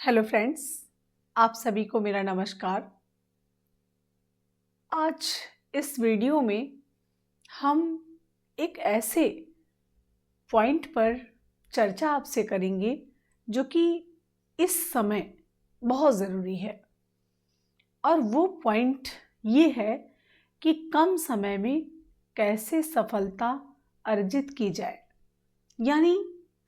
Hello friends, आप सभी को मेरा नमस्कार। आज इस वीडियो में हम एक ऐसे पॉइंट पर चर्चा आपसे करेंगे जो कि इस समय बहुत ज़रूरी है। और वो पॉइंट ये है कि कम समय में कैसे सफलता अर्जित की जाए, यानी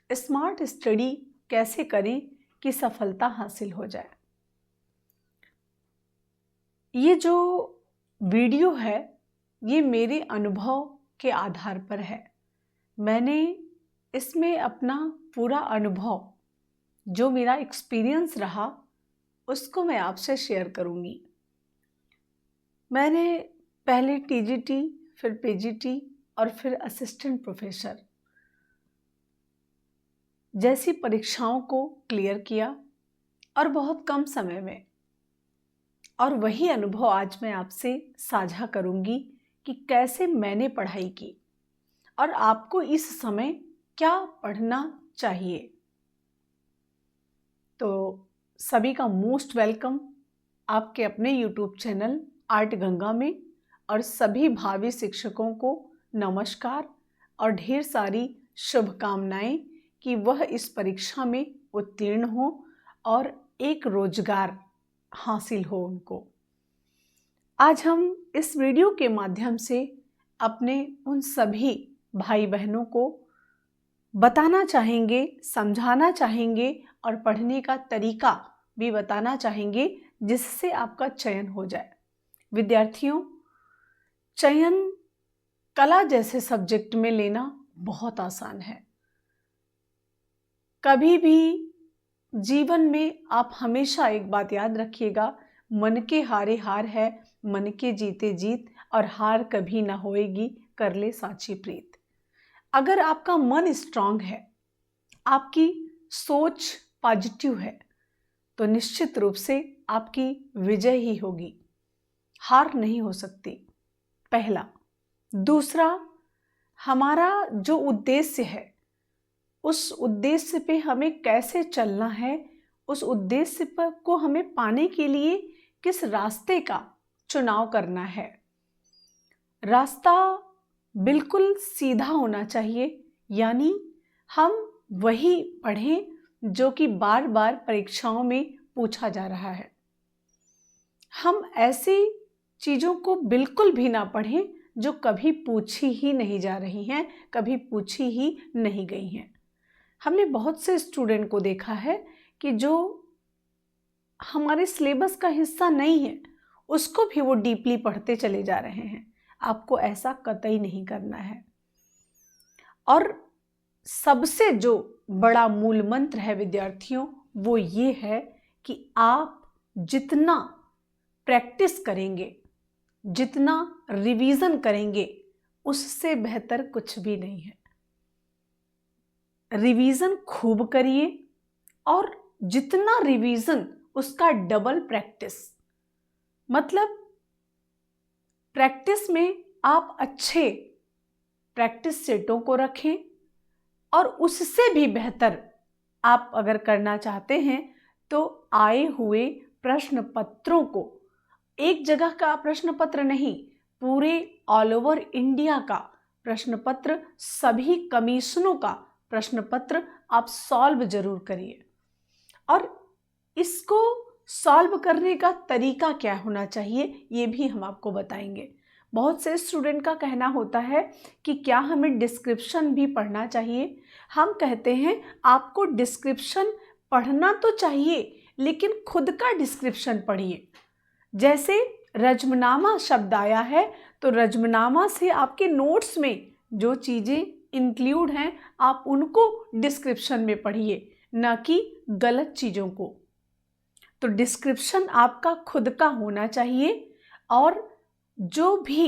स्मार्ट स्टडी कैसे करें कि सफलता हासिल हो जाए। ये जो वीडियो है ये मेरे अनुभव के आधार पर है। मैंने इसमें अपना पूरा अनुभव, जो मेरा एक्सपीरियंस रहा, उसको मैं आपसे शेयर करूंगी। मैंने पहले टीजीटी, फिर पीजीटी और फिर असिस्टेंट प्रोफेसर जैसी परीक्षाओं को क्लियर किया और बहुत कम समय में। और वही अनुभव आज मैं आपसे साझा करूंगी कि कैसे मैंने पढ़ाई की और आपको इस समय क्या पढ़ना चाहिए। तो सभी का मोस्ट वेलकम आपके अपने यूट्यूब चैनल आर्ट गंगा में। और सभी भावी शिक्षकों को नमस्कार और ढेर सारी शुभकामनाएं कि वह इस परीक्षा में उत्तीर्ण हो और एक रोजगार हासिल हो उनको। आज हम इस वीडियो के माध्यम से अपने उन सभी भाई बहनों को बताना चाहेंगे, समझाना चाहेंगे और पढ़ने का तरीका भी बताना चाहेंगे जिससे आपका चयन हो जाए। विद्यार्थियों, चयन कला जैसे सब्जेक्ट में लेना बहुत आसान है। कभी भी जीवन में आप हमेशा एक बात याद रखिएगा, मन के हारे हार है, मन के जीते जीत, और हार कभी ना होएगी, कर ले साची प्रीत। अगर आपका मन स्ट्रांग है, आपकी सोच पॉजिटिव है, तो निश्चित रूप से आपकी विजय ही होगी, हार नहीं हो सकती। पहला। दूसरा, हमारा जो उद्देश्य है उस उद्देश्य पे हमें कैसे चलना है, उस उद्देश्य पर को हमें पाने के लिए किस रास्ते का चुनाव करना है। रास्ता बिल्कुल सीधा होना चाहिए, यानी हम वही पढ़ें जो कि बार बार परीक्षाओं में पूछा जा रहा है। हम ऐसी चीज़ों को बिल्कुल भी ना पढ़ें जो कभी पूछी ही नहीं जा रही हैं, कभी पूछी ही नहीं गई हैं। हमने बहुत से स्टूडेंट को देखा है कि जो हमारे सिलेबस का हिस्सा नहीं है उसको भी वो डीपली पढ़ते चले जा रहे हैं। आपको ऐसा कतई नहीं करना है। और सबसे जो बड़ा मूल मंत्र है विद्यार्थियों, वो ये है कि आप जितना प्रैक्टिस करेंगे, जितना रिवीजन करेंगे, उससे बेहतर कुछ भी नहीं है। रिवीजन खूब करिए और जितना रिवीजन उसका डबल प्रैक्टिस। मतलब प्रैक्टिस में आप अच्छे प्रैक्टिस सेटों को रखें और उससे भी बेहतर आप अगर करना चाहते हैं तो आए हुए प्रश्न पत्रों को, एक जगह का प्रश्न पत्र नहीं, पूरे ऑल ओवर इंडिया का प्रश्न पत्र, सभी कमीशनों का प्रश्न पत्र आप सॉल्व जरूर करिए। और इसको सॉल्व करने का तरीका क्या होना चाहिए ये भी हम आपको बताएंगे। बहुत से स्टूडेंट का कहना होता है कि क्या हमें डिस्क्रिप्शन भी पढ़ना चाहिए। हम कहते हैं आपको डिस्क्रिप्शन पढ़ना तो चाहिए, लेकिन खुद का डिस्क्रिप्शन पढ़िए। जैसे रज्मनामा शब्द आया है तो रज्मनामा से आपके नोट्स में जो चीज़ें इंक्लूड हैं आप उनको डिस्क्रिप्शन में पढ़िए, ना कि गलत चीज़ों को। तो डिस्क्रिप्शन आपका खुद का होना चाहिए। और जो भी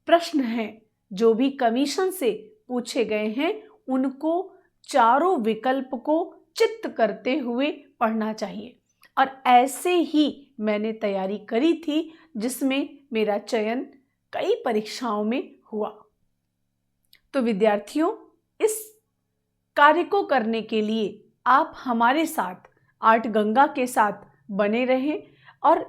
प्रश्न हैं, जो भी कमीशन से पूछे गए हैं, उनको चारों विकल्प को चित्त करते हुए पढ़ना चाहिए। और ऐसे ही मैंने तैयारी करी थी जिसमें मेरा चयन कई परीक्षाओं में हुआ। तो विद्यार्थियों, इस कार्य को करने के लिए आप हमारे साथ आर्ट गंगा के साथ बने रहें। और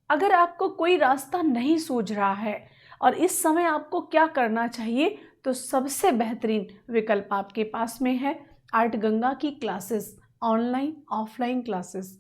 अगर आपको कोई रास्ता नहीं सूझ रहा है और इस समय आपको क्या करना चाहिए, तो सबसे बेहतरीन विकल्प आपके पास में है आर्ट गंगा की क्लासेस, ऑनलाइन ऑफलाइन क्लासेस।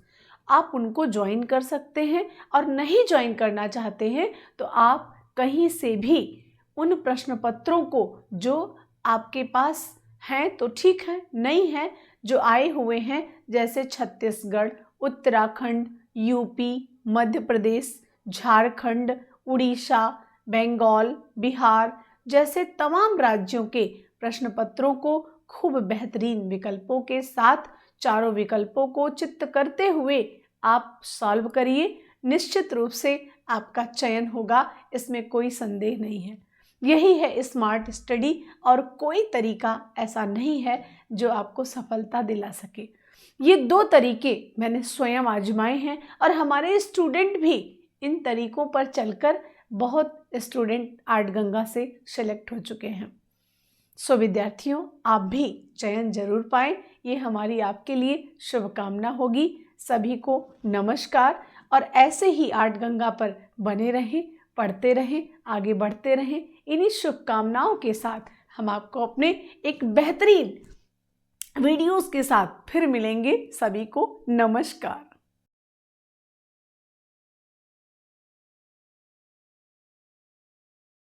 आप उनको ज्वाइन कर सकते हैं, और नहीं ज्वाइन करना चाहते हैं तो आप कहीं से भी उन प्रश्न पत्रों को जो आपके पास हैं तो ठीक है, नहीं है जो आए हुए हैं जैसे छत्तीसगढ़, उत्तराखंड, यूपी, मध्य प्रदेश, झारखंड, उड़ीसा, बंगाल, बिहार जैसे तमाम राज्यों के प्रश्न पत्रों को खूब बेहतरीन विकल्पों के साथ चारों विकल्पों को चित्त करते हुए आप सॉल्व करिए। निश्चित रूप से आपका चयन होगा, इसमें कोई संदेह नहीं है। यही है स्मार्ट स्टडी, और कोई तरीका ऐसा नहीं है जो आपको सफलता दिला सके। ये 2 तरीके मैंने स्वयं आजमाए हैं, और हमारे स्टूडेंट भी इन तरीकों पर चलकर बहुत स्टूडेंट आर्ट गंगा से सेलेक्ट हो चुके हैं। सो विद्यार्थियों, आप भी चयन जरूर पाएं, ये हमारी आपके लिए शुभकामना होगी। सभी को नमस्कार, और ऐसे ही आर्ट गंगा पर बने रहें, पढ़ते रहें, आगे बढ़ते रहें। इन्हीं शुभकामनाओं के साथ हम आपको अपने एक बेहतरीन वीडियोस के साथ फिर मिलेंगे। सभी को नमस्कार।